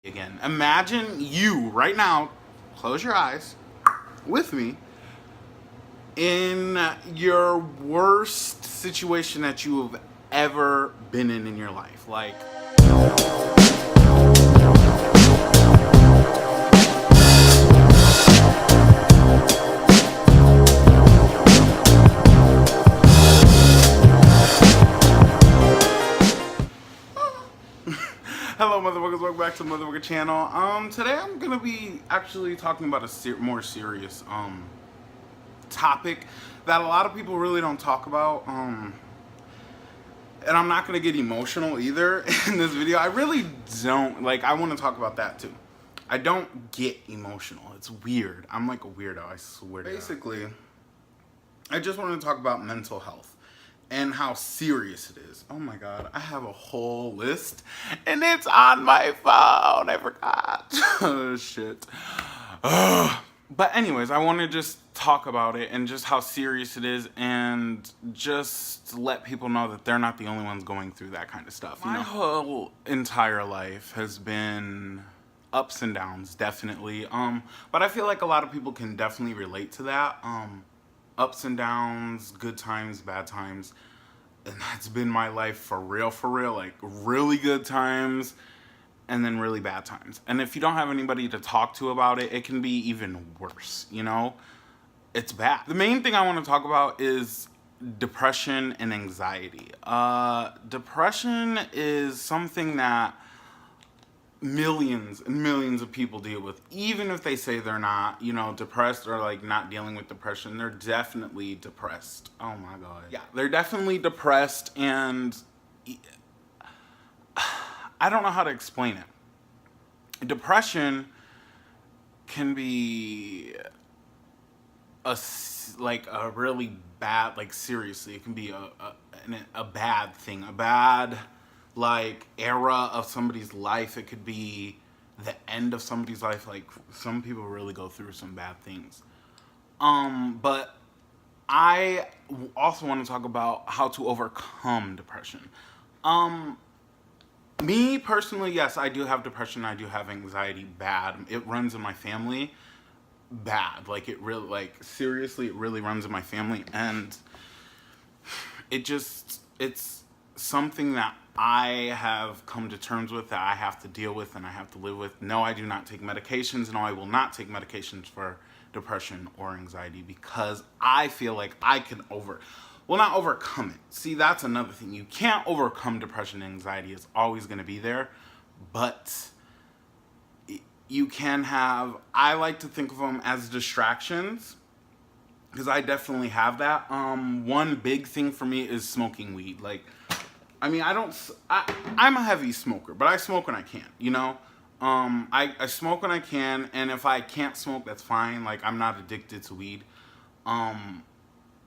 Again, imagine you right now, close your eyes with me, in your worst situation that you have ever been in your life. Like, hello, motherfuckers. Welcome back to the Motherfucker channel. Today I'm gonna be actually talking about a more serious topic that a lot of people really don't talk about. And I'm not gonna get emotional either in this video. I really don't. Like, I want to talk about that too. I don't get emotional. It's weird. I'm like a weirdo, I swear to God. Basically, I just want to talk about mental health and how serious it is. Oh my God, I have a whole list and it's on my phone. I forgot. Oh shit. Ugh. But anyways, I want to just talk about it and just how serious it is and just let people know that they're not the only ones going through that kind of stuff. My whole entire life has been ups and downs, definitely. But I feel like a lot of people can definitely relate to that. Ups and downs, good times, bad times. And that's been my life for real, like really good times and then really bad times. And if you don't have anybody to talk to about it, it can be even worse, you know? It's bad. The main thing I want to talk about is depression and anxiety. Depression is something that millions and millions of people deal with, even if they say they're not, you know, depressed or like not dealing with depression. They're definitely depressed. Oh my God. Yeah, they're definitely depressed, and I don't know how to explain it. Depression can be a really bad, like seriously, it can be a bad thing, a bad like era of somebody's life. It could be the end of somebody's life. Like, some people really go through some bad things. But I also want to talk about how to overcome depression. Me personally, yes, I do have depression. I do have anxiety bad. It runs in my family bad. Like, it really, like, seriously, it really runs in my family. And it's something that I have come to terms with, that I have to deal with and I have to live with. No, I do not take medications. No, I will not take medications for depression or anxiety, because I feel like I can not overcome it. See, that's another thing. You can't overcome depression and anxiety. It's always going to be there. But you can have, I like to think of them as distractions, because I definitely have that. One big thing for me is smoking weed. Like, I mean, I'm a heavy smoker, but I smoke when I can, you know? I smoke when I can, and if I can't smoke, that's fine. Like, I'm not addicted to weed. And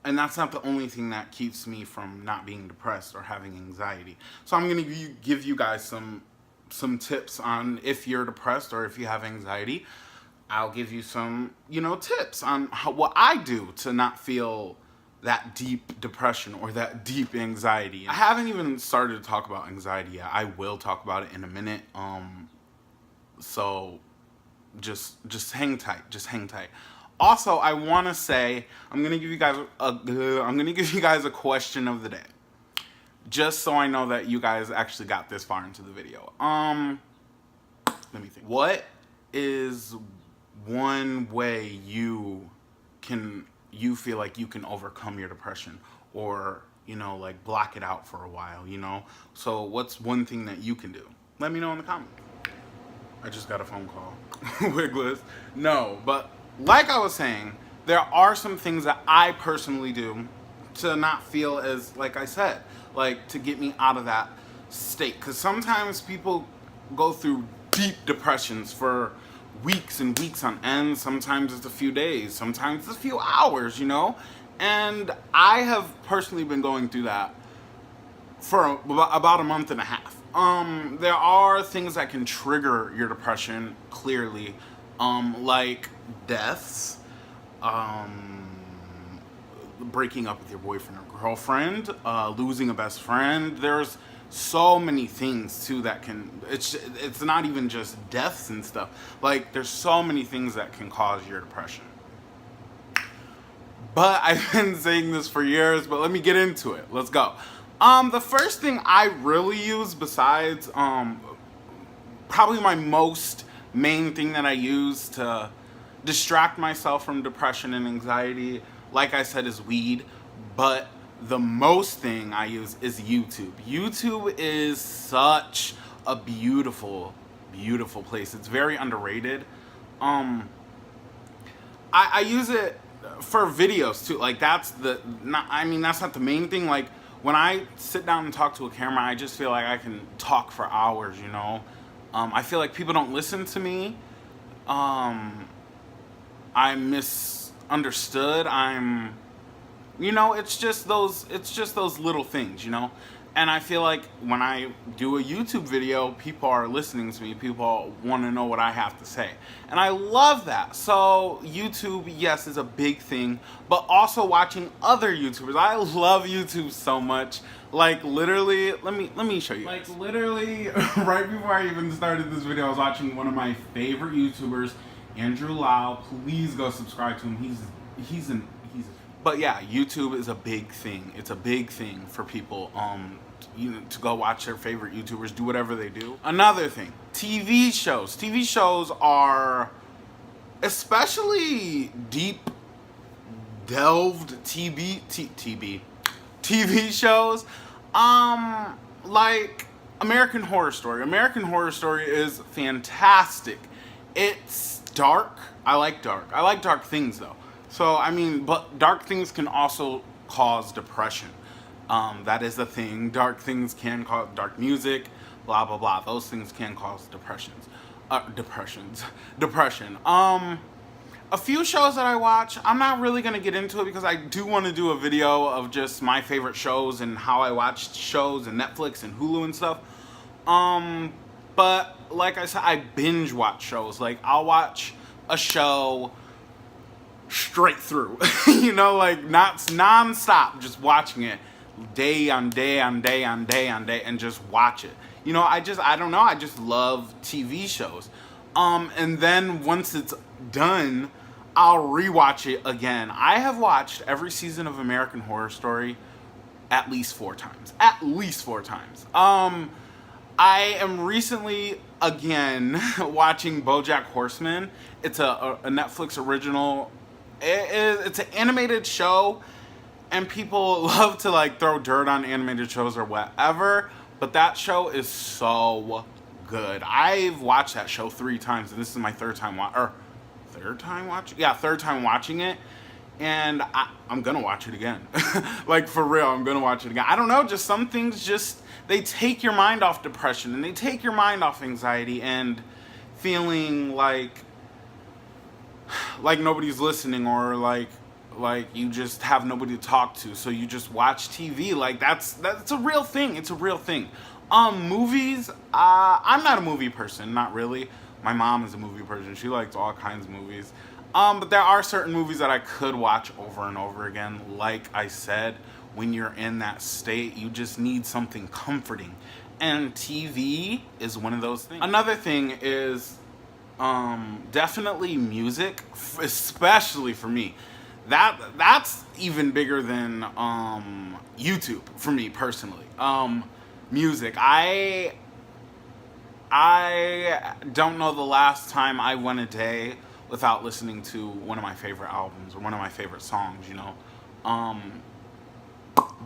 that's not the only thing that keeps me from not being depressed or having anxiety. So I'm gonna give you guys some tips on if you're depressed or if you have anxiety. I'll give you some, you know, tips on what I do to not feel that deep depression or that deep anxiety. I haven't even started to talk about anxiety yet. I will talk about it in a minute. So just hang tight. Just hang tight. Also, I want to say I'm gonna give you guys a question of the day, just so I know that you guys actually got this far into the video. Let me think. What is one way you feel like you can overcome your depression, or, you know, like block it out for a while, you know? So what's one thing that you can do? Let me know in the comments. I just got a phone call. Wigless. No, but like I was saying, there are some things that I personally do to not feel as, like I said, like to get me out of that state. Because sometimes people go through deep depressions for weeks and weeks on end. Sometimes it's a few days, sometimes it's a few hours, you know? And I have personally been going through that for about a month and a half. There are things that can trigger your depression, clearly, like deaths, breaking up with your boyfriend or girlfriend, losing a best friend. There's so many things too that can, it's not even just deaths and stuff. Like there's so many things that can cause your depression. But I've been saying this for years, but let me get into it. Let's go. The first thing I really use, besides probably my most main thing that I use to distract myself from depression and anxiety, like I said, is weed. But the most thing I use is YouTube. YouTube is such a beautiful, beautiful place. It's very underrated. I use it for videos too. Like that's that's not the main thing. Like when I sit down and talk to a camera, I just feel like I can talk for hours, you know. I feel like people don't listen to me. I'm misunderstood. It's just those little things, you know. And I feel like when I do a YouTube video, people are listening to me. People want to know what I have to say. And I love that. So YouTube, yes, is a big thing. But also watching other YouTubers. I love YouTube so much. Like literally, let me show you. Like literally, right before I even started this video, I was watching one of my favorite YouTubers, Andrew Lau. Please go subscribe to him. But yeah, YouTube is a big thing. It's a big thing for people to go watch their favorite YouTubers do whatever they do. Another thing, TV shows. TV shows are especially deep delved TV shows. Like American Horror Story. American Horror Story is fantastic. It's dark. I like dark things though. So, but dark things can also cause depression. That is the thing. Dark things can cause dark music, blah, blah, blah. Those things can cause depression. A few shows that I watch, I'm not really going to get into it because I do want to do a video of just my favorite shows and how I watch shows and Netflix and Hulu and stuff. But like I said, I binge watch shows. Like I'll watch a show straight through, like not non-stop, just watching it day on day on day on day on day and just watch it. I don't know, I just love TV shows. And then once it's done, I'll rewatch it again. I have watched every season of American Horror Story at least 4 times. I am recently again watching BoJack Horseman. It's a Netflix original. It's an animated show, and people love to like throw dirt on animated shows or whatever, but that show is so good. I've watched that show 3 times, and this is my third time watching it, and I'm gonna watch it again. Like for real, I'm gonna watch it again. I don't know, just some things they take your mind off depression, and they take your mind off anxiety and feeling like nobody's listening, or like you just have nobody to talk to, so you just watch TV. Like that's a real thing. It's a real thing. Movies, I'm not a movie person, not really. My mom is a movie person. She likes all kinds of movies. But there are certain movies that I could watch over and over again. Like I said, when you're in that state, you just need something comforting, and TV is one of those things. Another thing is definitely music, especially for me. That's even bigger than YouTube for me personally. Music. I don't know the last time I went a day without listening to one of my favorite albums or one of my favorite songs,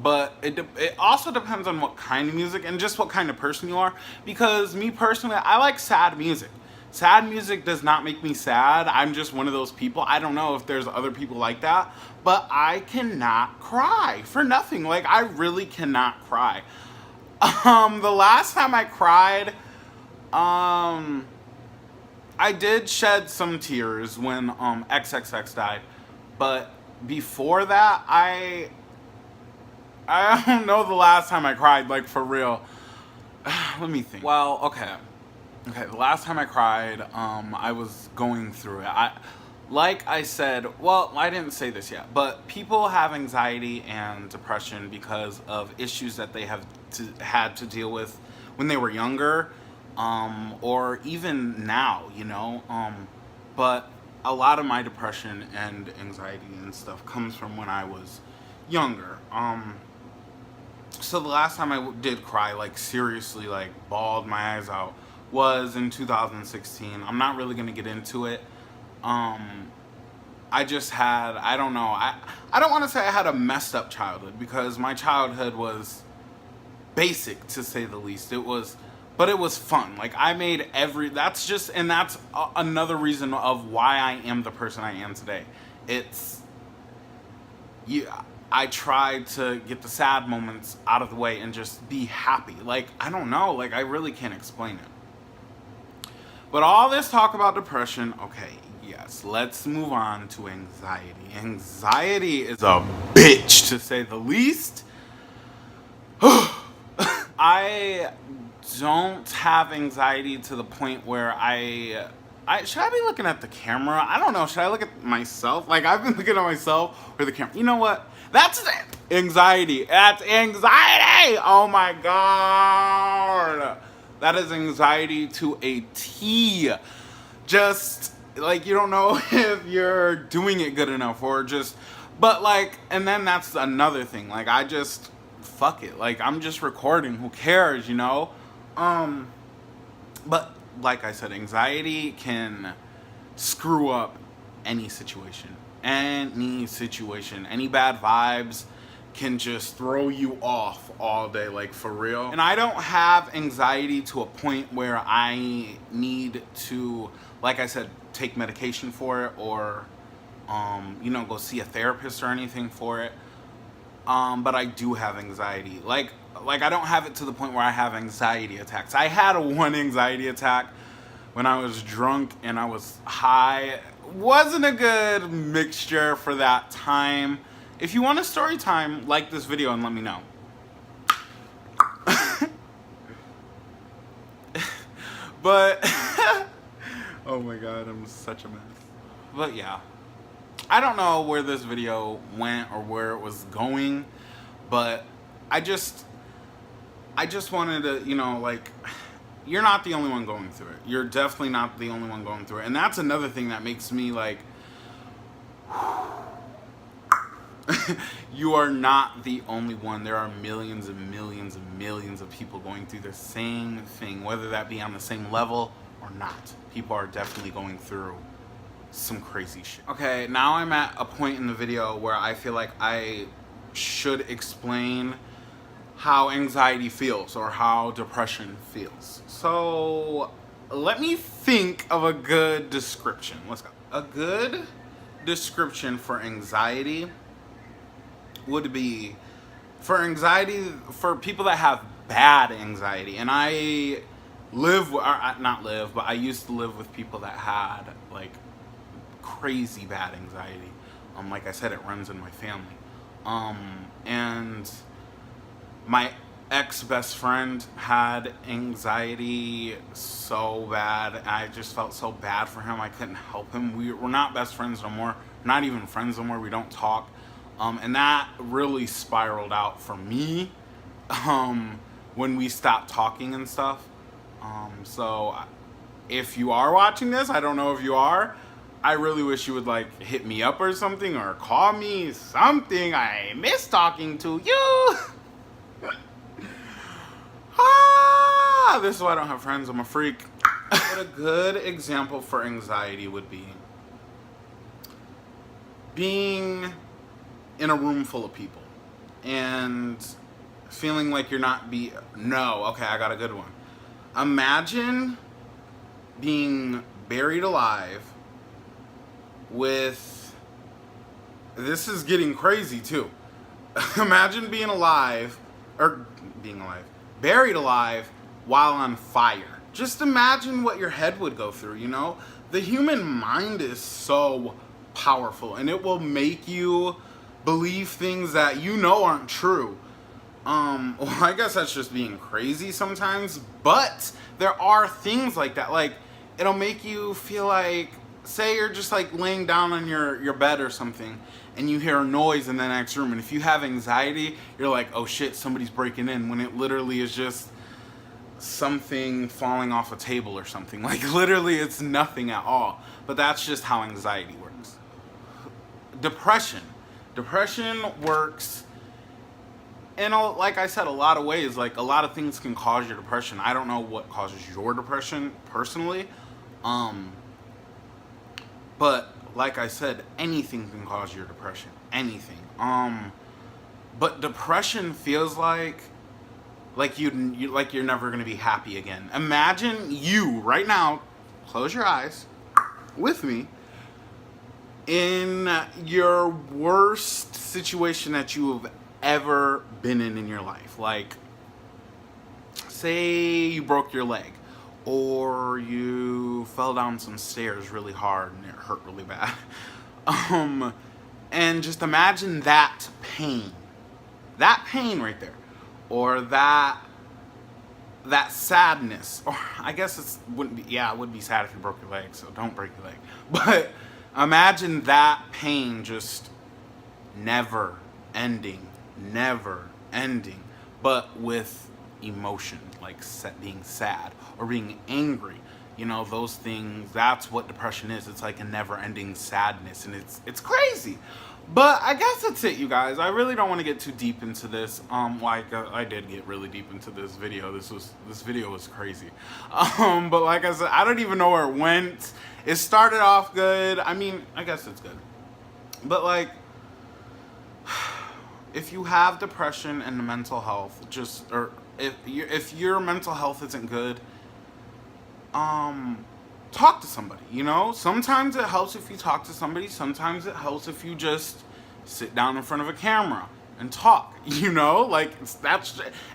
But it also depends on what kind of music and just what kind of person you are. Because me personally, I like sad music. Sad music does not make me sad. I'm just one of those people. I don't know if there's other people like that, but I cannot cry for nothing. Like, I really cannot cry. The last time I cried, I did shed some tears when XXX died, but before that, I don't know the last time I cried, like for real. Let me think. Well, okay, the last time I cried, I was going through it. Like I said, well, I didn't say this yet, but people have anxiety and depression because of issues that they have had to deal with when they were younger, or even now, you know. But a lot of my depression and anxiety and stuff comes from when I was younger. So the last time I did cry, like seriously, like bawled my eyes out, was in 2016. I'm not really gonna get into it. I just had, I don't know, I don't want to say I had a messed up childhood, because my childhood was basic, to say the least. But it was fun. Like, I made that's just, and that's another reason of why I am the person I am today. I tried to get the sad moments out of the way and just be happy. Like, I don't know, like, I really can't explain it. But all this talk about depression, okay, yes, let's move on to anxiety. Anxiety is a bitch, to say the least. I don't have anxiety to the point where I should I be looking at the camera? I don't know. Should I look at myself? Like, I've been looking at myself or the camera. You know what? That's anxiety. That's anxiety. Oh my God. That is anxiety to a T. Just like, you don't know if you're doing it good enough, or just, but like, and then that's another thing. Like, I just, fuck it. Like, I'm just recording. Who cares, you know? But like I said, anxiety can screw up any situation. Any situation. Any bad vibes can just throw you off all day, like, for real. And I don't have anxiety to a point where I need to, like I said, take medication for it, or you know, go see a therapist or anything for it. But I do have anxiety. Like I don't have it to the point where I have anxiety attacks. I had one anxiety attack when I was drunk and I was high. Wasn't a good mixture for that time. If you want a story time, like this video and let me know. But oh my God, I'm such a mess. But yeah, I don't know where this video went or where it was going, but I just wanted to, you know, like, you're not the only one going through it. You're definitely not the only one going through it. And that's another thing that makes me like, you are not the only one. There are millions and millions and millions of people going through the same thing, whether that be on the same level or not. People are definitely going through some crazy shit. Okay, now I'm at a point in the video where I feel like I should explain how anxiety feels or how depression feels. So let me think of a good description. Let's go. A good description for anxiety would be, for anxiety, for people that have bad anxiety, and I live, or not live, but I used to live with people that had like crazy bad anxiety. Like I said, it runs in my family. And my ex-best friend had anxiety so bad. I just felt so bad for him. I couldn't help him. We're not best friends no more. We're not even friends no more. We don't talk. And that really spiraled out for me when we stopped talking and stuff. So if you are watching this, I don't know if you are, I really wish you would like hit me up or something, or call me something. I miss talking to you. This is why I don't have friends. I'm a freak. But a good example for anxiety would be being in a room full of people and feeling like you're not okay, I got a good one. Imagine being buried alive with, this is getting crazy too. Imagine being buried alive while on fire. Just imagine what your head would go through, you know? The human mind is so powerful, and it will make you believe things that you know aren't true. Well, I guess that's just being crazy sometimes, but there are things like that. Like, it'll make you feel like say you're just like laying down on your bed or something and you hear a noise in the next room, and if you have anxiety, you're like, oh shit, somebody's breaking in, when it literally is just something falling off a table or something. Like literally it's nothing at all. But that's just how anxiety works. Depression works in like I said, a lot of ways. Like a lot of things can cause your depression. I don't know what causes your depression personally, but like I said, anything can cause your depression. Anything. But depression feels like you like you're never gonna be happy again. Imagine you right now, close your eyes with me, in your worst situation that you have ever been in your life. Like, say you broke your leg, or you fell down some stairs really hard and it hurt really bad. And just imagine that pain right there, or that sadness, or I guess it would be sad if you broke your leg, so don't break your leg. But imagine that pain just never ending, but with emotion, like being sad or being angry. You know, those things, that's what depression is. It's like a never-ending sadness, and it's crazy. But I guess that's it, you guys. I really don't want to get too deep into this. I did get really deep into this video. This video was crazy. But like I said, I don't even know where it went. It started off good. I mean, I guess it's good. But like, if you have depression and mental health, if your mental health isn't good, talk to somebody. You know, sometimes it helps if you talk to somebody. Sometimes it helps if you just sit down in front of a camera and talk. You know, like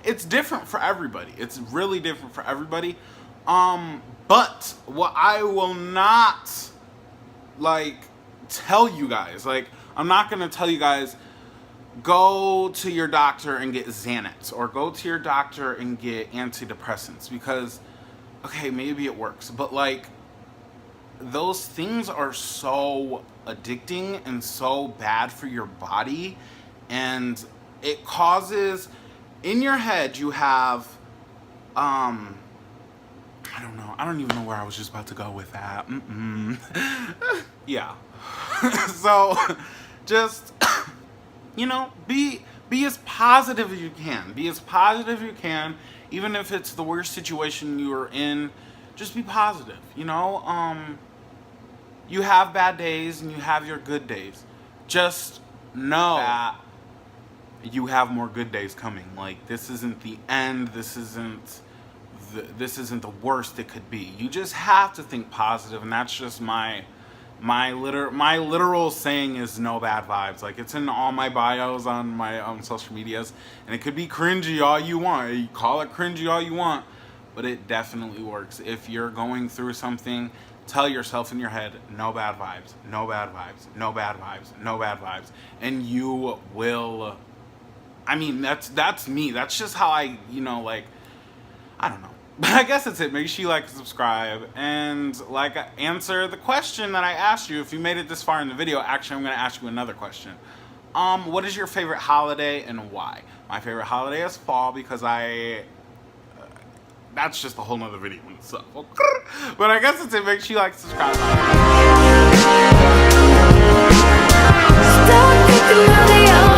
it's different for everybody. It's really different for everybody. But what I will not like tell you guys, like I'm not gonna tell you guys, go to your doctor and get Xanax, or go to your doctor and get antidepressants, because okay, maybe it works, but like those things are so addicting and so bad for your body, and it causes, in your head you have I don't know, I don't even know where I was just about to go with that. Yeah. So just you know, be as positive as you can. Be as positive as you can, even if it's the worst situation you are in. Just be positive. You know, you have bad days and you have your good days. Just know that you have more good days coming. Like, this isn't the end. This isn't the worst it could be. You just have to think positive, and that's just my literal saying is no bad vibes. Like, it's in all my bios on my social medias, and it could be cringy all you want. You call it cringy all you want, but it definitely works. If you're going through something, tell yourself in your head, no bad vibes, no bad vibes, no bad vibes, no bad vibes, and you will. I mean, that's me. That's just how I, you know, like, I don't know. But I guess that's it. Make sure you like and subscribe, and like answer the question that I asked you. If you made it this far in the video, actually I'm going to ask you another question. What is your favorite holiday and why? My favorite holiday is fall, because that's just a whole nother video in itself. But I guess that's it. Make sure you like and subscribe. Stop thinking of the